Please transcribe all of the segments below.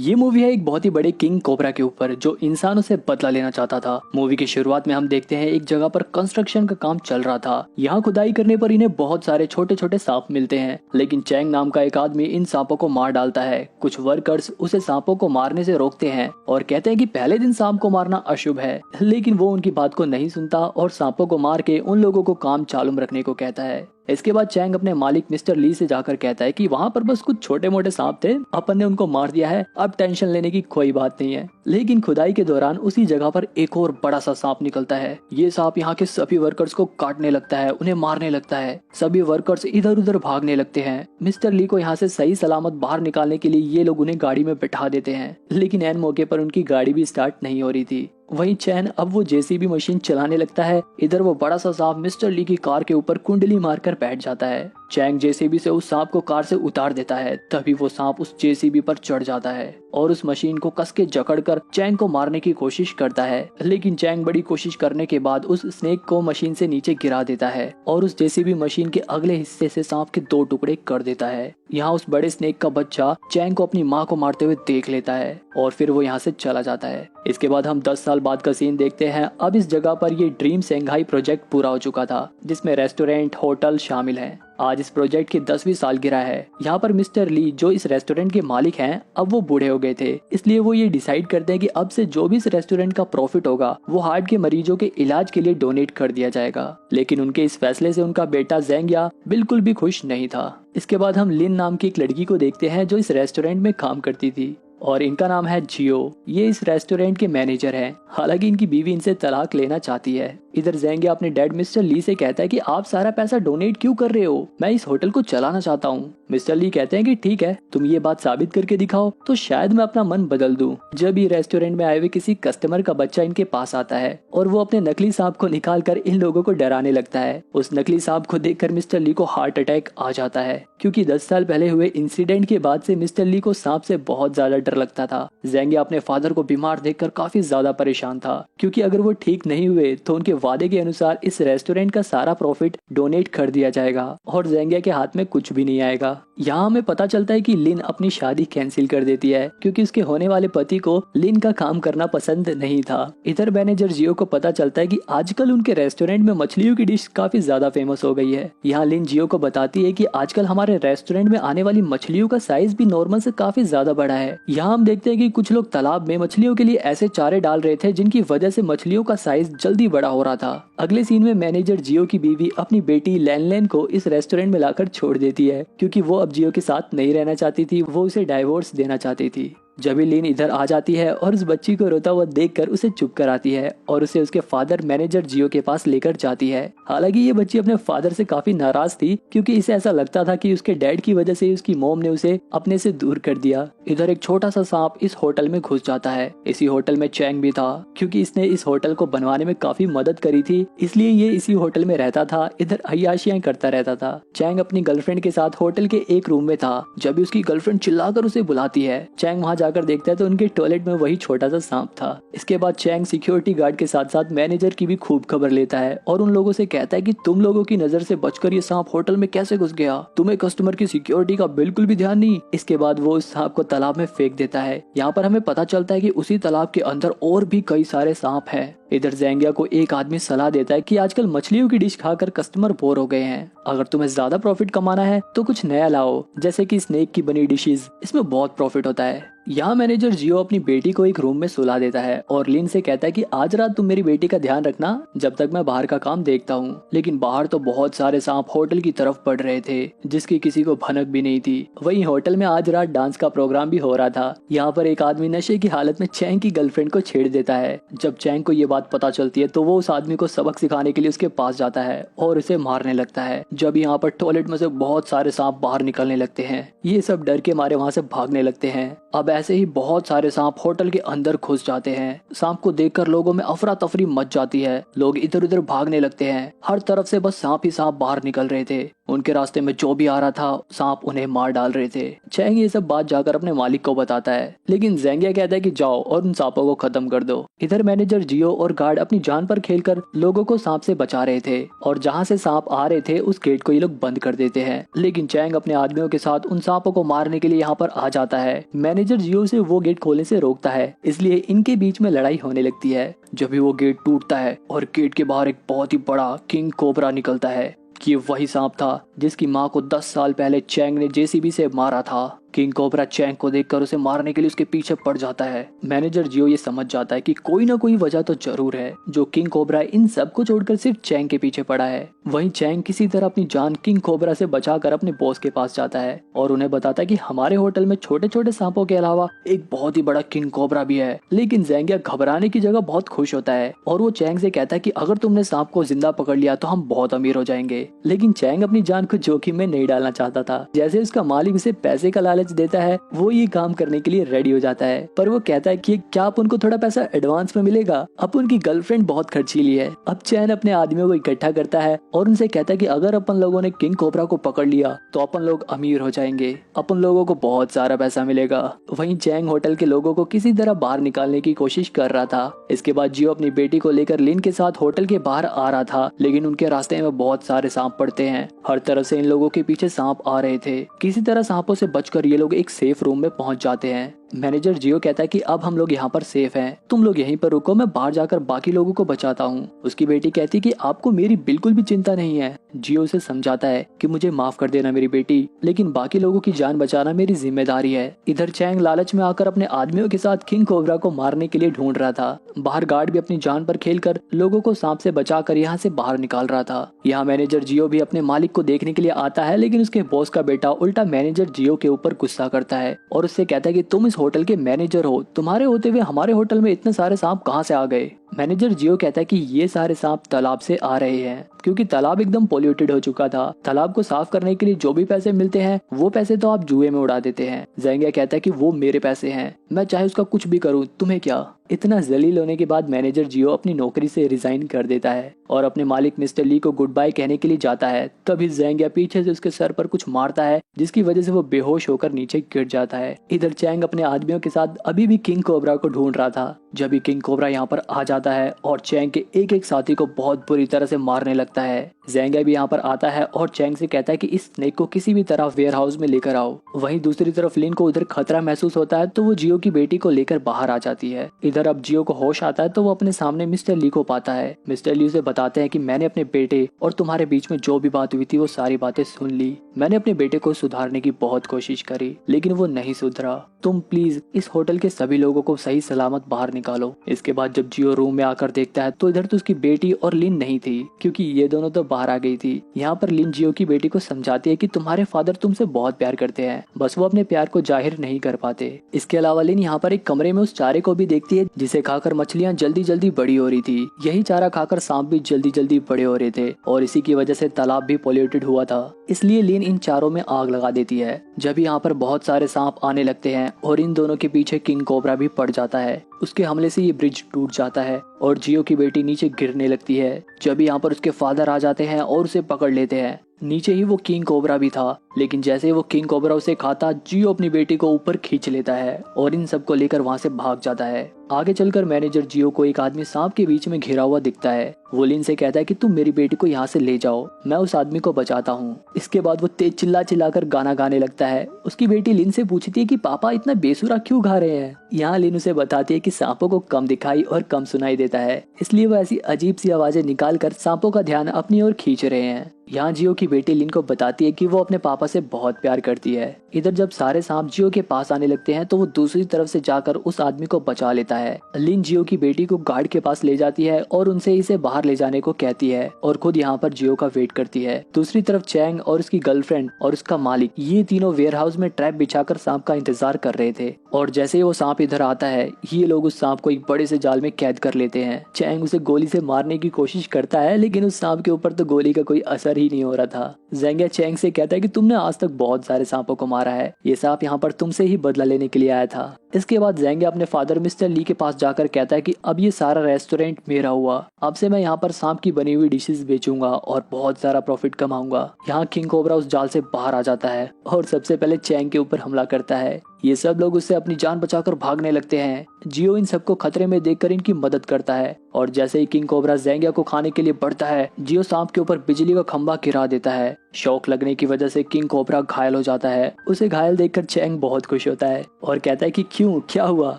ये मूवी है एक बहुत ही बड़े किंग कोबरा के ऊपर जो इंसानों से बदला लेना चाहता था। मूवी की शुरुआत में हम देखते हैं एक जगह पर कंस्ट्रक्शन का काम चल रहा था। यहाँ खुदाई करने पर इन्हें बहुत सारे छोटे छोटे सांप मिलते हैं, लेकिन चैंग नाम का एक आदमी इन सांपों को मार डालता है। कुछ वर्कर्स उसे सांपों को मारने से रोकते हैं और कहते हैं कि पहले दिन सांप को मारना अशुभ है, लेकिन वो उनकी बात को नहीं सुनता और सांपों को मार के उन लोगों को काम चालू रखने को कहता है। इसके बाद चैंग अपने मालिक मिस्टर ली से जाकर कहता है कि वहाँ पर बस कुछ छोटे मोटे सांप थे, अपन ने उनको मार दिया है, अब टेंशन लेने की कोई बात नहीं है। लेकिन खुदाई के दौरान उसी जगह पर एक और बड़ा सा सांप निकलता है। ये सांप यहाँ के सभी वर्कर्स को काटने लगता है, उन्हें मारने लगता है। सभी वर्कर्स इधर उधर भागने लगते हैं। मिस्टर ली को यहाँ से सही सलामत बाहर निकालने के लिए ये लोग उन्हें गाड़ी में बैठा देते हैं, लेकिन ऐन मौके पर उनकी गाड़ी भी स्टार्ट नहीं हो रही थी। वहीं चैन अब वो जेसीबी मशीन चलाने लगता है। इधर वो बड़ा सा सांप मिस्टर ली की कार के ऊपर कुंडली मारकर बैठ जाता है। चैंग जेसीबी से उस सांप को कार से उतार देता है, तभी वो सांप उस जेसीबी पर चढ़ जाता है और उस मशीन को कस के जकड़कर चैंग को मारने की कोशिश करता है। लेकिन चैंग बड़ी कोशिश करने के बाद उस स्नेक को मशीन से नीचे गिरा देता है और उस जेसीबी मशीन के अगले हिस्से से सांप के 2 टुकड़े कर देता है। यहाँ उस बड़े स्नेक का बच्चा चैंग को अपनी माँ को मारते हुए देख लेता है और फिर वो यहाँ से चला जाता है। इसके बाद हम 10 साल बाद का सीन देखते हैं। अब इस जगह पर ये ड्रीम शंघाई प्रोजेक्ट पूरा हो चुका था, जिसमें रेस्टोरेंट होटल शामिल हैं। आज इस प्रोजेक्ट की 10वीं सालगिरह है। यहाँ पर मिस्टर ली जो इस रेस्टोरेंट के मालिक हैं, अब वो बूढ़े हो गए थे, इसलिए वो ये डिसाइड करते हैं कि अब से जो भी इस रेस्टोरेंट का प्रॉफिट होगा वो हार्ट के मरीजों के इलाज के लिए डोनेट कर दिया जाएगा। लेकिन उनके इस फैसले से उनका बेटा ज़ेंगिया बिल्कुल भी खुश नहीं था। इसके बाद हम लिन नाम की एक लड़की को देखते हैं जो इस रेस्टोरेंट में काम करती थी और इनका नाम है जियो। ये इस रेस्टोरेंट के मैनेजर हैं। हालांकि इनकी बीवी इनसे तलाक लेना चाहती है। इधर ज़ेंगिया अपने डैड मिस्टर ली से कहता है कि आप सारा पैसा डोनेट क्यों कर रहे हो, मैं इस होटल को चलाना चाहता हूँ। मिस्टर ली कहते हैं कि ठीक है, तुम ये बात साबित करके दिखाओ तो शायद मैं अपना मन बदल दूं। जब ये रेस्टोरेंट में आए हुए किसी कस्टमर का बच्चा इनके पास आता है और वो अपने नकली सांप को निकाल कर इन लोगों को डराने लगता है। उस नकली सांप को देखकर मिस्टर ली को हार्ट अटैक आ जाता है, क्योंकि 10 साल पहले हुए इंसिडेंट के बाद से मिस्टर ली को सांप से बहुत ज्यादा डर लगता था। ज़ेंगिया अपने फादर को बीमार देखकर काफी ज्यादा परेशान था, क्योंकि अगर वो ठीक नहीं हुए तो उनके वादे के अनुसार इस रेस्टोरेंट का सारा प्रॉफिट डोनेट कर दिया जाएगा और ज़ेंगिया के हाथ में कुछ भी नहीं आएगा। यहाँ हमें पता चलता है कि लिन अपनी शादी कैंसिल कर देती है, क्योंकि उसके होने वाले पति को लिन का काम करना पसंद नहीं था। इधर मैनेजर जियो को पता चलता है कि आजकल उनके रेस्टोरेंट में मछलियों की डिश काफी ज्यादा फेमस हो गई है। यहाँ लिन जियो को बताती है कि आजकल हमारे रेस्टोरेंट में आने वाली मछलियों का साइज भी नॉर्मल से काफी ज्यादा बड़ा है। यहाँ हम देखते हैं कि कुछ लोग तालाब में मछलियों के लिए ऐसे चारे डाल रहे थे जिनकी वजह से मछलियों का साइज जल्दी बड़ा हो रहा था। अगले सीन में मैनेजर जियो की बीवी अपनी बेटी लैन को इस रेस्टोरेंट में लाकर छोड़ देती है, क्योंकि वो अब जियो के साथ नहीं रहना चाहती थी, वो उसे डाइवोर्स देना चाहती थी। जब लिन इधर आ जाती है और उस बच्ची को रोता हुआ देखकर उसे चुप कराती है और उसे उसके फादर मैनेजर जियो के पास लेकर जाती है। हालांकि ये बच्ची अपने फादर से काफी नाराज थी, क्योंकि इसे ऐसा लगता था कि उसके डैड की वजह से उसकी मॉम ने उसे अपने से दूर कर दिया। इधर एक छोटा सा सांप इस होटल में घुस जाता है। इसी होटल में चैंग भी था, क्योंकि इसने इस होटल को बनवाने में काफी मदद करी थी, इसलिए ये इसी होटल में रहता था। इधर अय्याशियां करता रहता था। चैंग अपनी गर्लफ्रेंड के साथ होटल के एक रूम में था जब उसकी गर्लफ्रेंड चिल्लाकर उसे बुलाती है। चैंग वहाँ जाकर देखता है तो उनके टॉयलेट में वही छोटा सा सांप था। इसके बाद चैंग सिक्योरिटी गार्ड के साथ साथ मैनेजर की भी खूब खबर लेता है और उन लोगों से कहता है कि तुम लोगों की नजर से बचकर ये सांप होटल में कैसे घुस गया, तुम्हें कस्टमर की सिक्योरिटी का बिल्कुल भी ध्यान नहीं। इसके बाद वो उस सांप को तालाब में फेंक देता है। यहाँ पर हमें पता चलता है कि उसी तालाब के अंदर और भी कई सारे सांप हैं। इधर ज़ेंगिया को एक आदमी सलाह देता है कि आजकल मछलियों की डिश खाकर कस्टमर बोर हो गए हैं, अगर तुम्हें ज्यादा प्रॉफिट कमाना है तो कुछ नया लाओ, जैसे कि स्नेक की बनी डिशेस, इसमें बहुत प्रॉफिट होता है। यहाँ मैनेजर जियो अपनी बेटी को एक रूम में सुला देता है और लिन से कहता है कि आज रात तुम मेरी बेटी का ध्यान रखना जब तक मैं बाहर का काम देखता हूँ। लेकिन बाहर तो बहुत सारे सांप होटल की तरफ बढ़ रहे थे, जिसकी किसी को भनक भी नहीं थी। वहीं होटल में आज रात डांस का प्रोग्राम भी हो रहा था। यहाँ पर एक आदमी नशे की हालत में चैंग की गर्लफ्रेंड को छेड़ देता है। जब चैंग को ये बात पता चलती है तो वो उस आदमी को सबक सिखाने के लिए उसके पास जाता है और उसे मारने लगता है। जब यहाँ पर टॉयलेट में से बहुत सारे सांप बाहर निकलने लगते हैं, ये सब डर के मारे वहाँ से भागने लगते हैं। अब ऐसे ही बहुत सारे सांप होटल के अंदर घुस जाते हैं। सांप को देखकर लोगों में अफरा तफरी मच जाती है। लोग इधर उधर भागने लगते हैं। हर तरफ से बस सांप ही सांप बाहर निकल रहे थे। उनके रास्ते में जो भी आ रहा था सांप उन्हें मार डाल रहे थे। चैंग ये सब बात जाकर अपने मालिक को बताता है, लेकिन ज़ेंगिया कहता है कि जाओ और उन सांपों को खत्म कर दो। इधर मैनेजर जियो और गार्ड अपनी जान पर खेलकर लोगों को सांप से बचा रहे थे और जहाँ से सांप आ रहे थे उस गेट को ये लोग बंद कर देते हैं। लेकिन चैंग अपने आदमियों के साथ उन सांपों को मारने के लिए यहाँ पर आ जाता है। मैनेजर जियो से वो गेट खोलने से रोकता है, इसलिए इनके बीच में लड़ाई होने लगती है। जब भी वो गेट टूटता है और गेट के बाहर एक बहुत ही बड़ा किंग कोबरा निकलता है। ये वही सांप था जिसकी माँ को 10 साल पहले चैंग ने जेसीबी से मारा था। किंग कोबरा चैंग को देखकर उसे मारने के लिए उसके पीछे पड़ जाता है। मैनेजर जियो ये समझ जाता है कि कोई ना कोई वजह तो जरूर है जो किंग कोबरा इन सब को छोड़कर सिर्फ चैंग के पीछे पड़ा है। वहीं चैंग किसी तरह अपनी जान किंग कोबरा से बचाकर अपने बॉस के पास जाता है और उन्हें बताता है कि हमारे होटल में छोटे छोटे सांपों के अलावा एक बहुत ही बड़ा किंग कोबरा भी है। लेकिन ज़ेंगिया घबराने की जगह बहुत खुश होता है और वो चैंग से कहता है कि अगर तुमने सांप को जिंदा पकड़ लिया तो हम बहुत अमीर हो जाएंगे। लेकिन चैंग अपनी जान को जोखिम में नहीं डालना चाहता था। जैसे उसका मालिक उसे पैसे का लालच देता है वो ये काम करने के लिए रेडी हो जाता है, पर वो कहता है कि क्या आप उनको थोड़ा पैसा एडवांस में मिलेगा। अब उनकी गर्लफ्रेंड बहुत खर्चीली है। अब चैन अपने आदमियों को इकट्ठा करता है और उनसे कहता है कि अगर अपन लोगों ने किंग कोबरा को पकड़ लिया तो अपन लोग अमीर हो जाएंगे, अपन लोगों को बहुत सारा पैसा मिलेगा। वहीं चैंग होटल के लोगों को किसी तरह बाहर निकालने की कोशिश कर रहा था। इसके बाद जियो अपनी बेटी को लेकर लिन के साथ होटल के बाहर आ रहा था, लेकिन उनके रास्ते में बहुत सारे सांप पड़ते हैं। हर तरफ से इन लोगों के पीछे सांप आ रहे थे। किसी तरह सांपों से बचकर ये लोग एक सेफ रूम में पहुंच जाते हैं। मैनेजर जियो कहता है कि अब हम लोग यहाँ पर सेफ हैं, तुम लोग यहीं पर रुको, मैं बाहर जाकर बाकी लोगों को बचाता हूँ। उसकी बेटी कहती है कि आपको मेरी बिल्कुल भी चिंता नहीं है। जियो उसे समझाता है कि मुझे माफ कर देना मेरी बेटी, लेकिन बाकी लोगों की जान बचाना मेरी जिम्मेदारी है। इधर चैंग लालच में आकर अपने आदमियों के साथ किंग कोबरा को मारने के लिए ढूंढ रहा था। बाहर गार्ड भी अपनी जान पर खेलकर लोगों को सांप से बचाकर यहाँ से बाहर निकाल रहा था। यहाँ मैनेजर जियो भी अपने मालिक को देखने के लिए आता है, लेकिन उसके बॉस का बेटा उल्टा मैनेजर जियो के ऊपर गुस्सा करता है और उससे कहता है कि तुम इस होटल के मैनेजर हो, तुम्हारे होते हुए हमारे होटल में इतने सारे सांप कहाँ से आ गए। मैनेजर जियो कहता है कि ये सारे सांप तालाब से आ रहे हैं, क्योंकि तालाब एकदम पोल्यूटेड हो चुका था। तालाब को साफ करने के लिए जो भी पैसे मिलते हैं वो पैसे तो आप जुए में उड़ा देते हैं। ज़ेंगिया कहता है कि वो मेरे पैसे हैं, मैं चाहे उसका कुछ भी करूं, तुम्हें क्या। इतना जलील होने के बाद मैनेजर जियो अपनी नौकरी से रिजाइन कर देता है और अपने मालिक मिस्टर ली को गुड बाय कहने के लिए जाता है। तभी ज़ेंगिया पीछे से उसके सर पर कुछ मारता है, जिसकी वजह से वो बेहोश होकर नीचे गिर जाता है। इधर चैंग अपने आदमियों के साथ अभी भी किंग कोबरा को ढूंढ रहा था। जब किंग कोबरा यहाँ पर आ जाता है और चैंग के एक एक साथी को बहुत बुरी तरह से मारने लगता है। ज़ेंगिया भी यहाँ पर आता है और चैंग से कहता है कि इस स्नेक को किसी भी तरह वेयर हाउस में लेकर आओ। वहीं दूसरी तरफ लिन को उधर खतरा महसूस होता है तो वो जियो की बेटी को लेकर बाहर आ जाती है। इधर अब जियो को होश आता है तो वो अपने सामने मिस्टर ली को पाता है। मिस्टर ली उसे बताते हैं कि मैंने अपने बेटे और तुम्हारे बीच में जो भी बात हुई थी वो सारी बातें सुन ली। मैंने अपने बेटे को सुधारने की बहुत कोशिश करी, लेकिन वो नहीं सुधरा। तुम प्लीज इस होटल के सभी लोगों को सही सलामत बाहर निकालो। इसके बाद जब जियो रूम में आकर देखता है तो इधर तो उसकी बेटी और लिन नहीं थी, क्योंकि ये दोनों तो बाहर आ गई थी। यहाँ पर लिन जियो की बेटी को समझाती है कि तुम्हारे फादर तुमसे बहुत प्यार करते हैं, बस वो अपने प्यार को जाहिर नहीं कर पाते। इसके अलावा लिन यहाँ पर एक कमरे में उस चारे को भी देखती है जिसे खाकर मछलियाँ जल्दी जल्दी बड़ी हो रही थी। यही चारा खाकर सांप भी जल्दी जल्दी बड़े हो रहे थे और इसी की वजह से तालाब भी पोल्यूटेड हुआ था। इसलिए लिन इन चारों में आग लगा देती है। जब यहाँ पर बहुत सारे सांप आने लगते हैं और इन दोनों के पीछे किंग कोबरा भी पड़ जाता है। उसके हमले से ये ब्रिज टूट जाता है और जियो की बेटी नीचे गिरने लगती है। जब यहाँ पर उसके फादर आ जाते हैं और उसे पकड़ लेते हैं। नीचे ही वो किंग कोबरा भी था, लेकिन जैसे ही वो किंग कोबरा उसे खाता, जियो अपनी बेटी को ऊपर खींच लेता है और इन सबको लेकर वहां से भाग जाता है। आगे चलकर मैनेजर जियो को एक आदमी सांप के बीच में घिरा हुआ दिखता है। वो लिन से कहता है कि तुम मेरी बेटी को यहाँ से ले जाओ, मैं उस आदमी को बचाता हूँ। इसके बाद वो तेज चिल्ला चिल्लाकर गाना गाने लगता है। उसकी बेटी लिन से पूछती है कि पापा इतना बेसुरा क्यों गा रहे हैं। यहाँ लिन उसे बताती है कि सांपों को कम दिखाई और कम सुनाई देता है, इसलिए वो ऐसी अजीब सी आवाजें निकाल कर सांपों का ध्यान अपनी ओर खींच रहे हैं। यहाँ जियो की बेटी लिन को बताती है कि वो अपने पापा से बहुत प्यार करती है। इधर जब सारे सांप जियो के पास आने लगते हैं तो वो दूसरी तरफ से जाकर उस आदमी को बचा लेता है। लिन जियो की बेटी को गार्ड के पास ले जाती है और उनसे इसे बाहर ले जाने को कहती है और खुद यहाँ पर जियो का वेट करती है। दूसरी तरफ चैंग और उसकी गर्लफ्रेंड और उसका मालिक ये तीनों वेयर हाउस में ट्रैप बिछाकर सांप का इंतजार कर रहे थे और जैसे ही वो सांप इधर आता है, ये लोग उस सांप को एक बड़े से जाल में कैद कर लेते हैं। चैंग उसे गोली से मारने की कोशिश करता है, लेकिन उस सांप के ऊपर तो गोली का कोई असर ही नहीं हो रहा था। ज़ेंग चैंग से कहता है कि तुमने आज तक बहुत सारे सांपों को मारा है, ये सांप यहाँ पर तुमसे ही बदला लेने के लिए आया था। इसके बाद ज़ेंग अपने फादर मिस्टर ली के पास जाकर कहता है कि अब ये सारा रेस्टोरेंट मेरा हुआ, अब से मैं यहाँ पर सांप की बनी हुई डिशेस बेचूंगा और बहुत सारा प्रॉफिट कमाऊंगा। यहाँ किंग कोबरा उस जाल से बाहर आ जाता है और सबसे पहले चैंग के ऊपर हमला करता है। ये सब लोग उससे अपनी जान बचाकर भागने लगते हैं। जियो इन सबको खतरे में देखकर इनकी मदद करता है और जैसे ही किंग कोबरा ज़ेंग को खाने के लिए बढ़ता है, जियो सांप के ऊपर बिजली का खंभा गिरा देता है। शॉक लगने की वजह से किंग कोबरा घायल हो जाता है। उसे घायल देखकर चैंग बहुत खुश होता है और कहता है कि क्यों, क्या हुआ,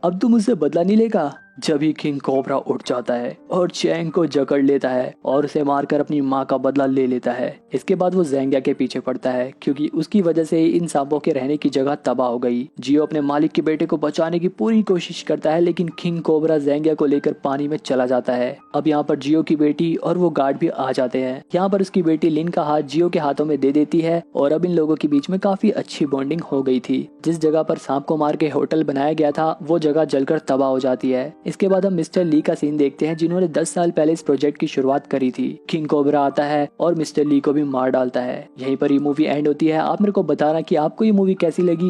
अब तुम मुझसे बदला नहीं लेगा। जब ही किंग कोबरा उठ जाता है और चैंग को जकड़ लेता है और उसे मारकर अपनी माँ का बदला ले लेता है। इसके बाद वो ज़ेंग के पीछे पड़ता है क्योंकि उसकी वजह से इन सांपों के रहने की जगह तबाह हो गई। जियो अपने मालिक के बेटे को बचाने की पूरी कोशिश करता है, लेकिन किंग कोबरा ज़ेंग को लेकर पानी में चला जाता है। अब यहाँ पर जियो की बेटी और वो गार्ड भी आ जाते हैं। यहाँ पर उसकी बेटी लिन का हाथ जियो के हाथों में दे देती है और अब इन लोगों के बीच में काफी अच्छी बॉन्डिंग हो गई थी। जिस जगह पर सांप को मार के होटल बनाया गया था वो जगह जलकर तबाह हो जाती है। इसके बाद हम मिस्टर ली का सीन देखते हैं जिन्होंने 10 साल पहले इस प्रोजेक्ट की शुरुआत करी थी। किंग कोबरा आता है और मिस्टर ली को भी मार डालता है। यहीं पर ये मूवी एंड होती है। आप मेरे को बताना कि आपको ये मूवी कैसी लगी।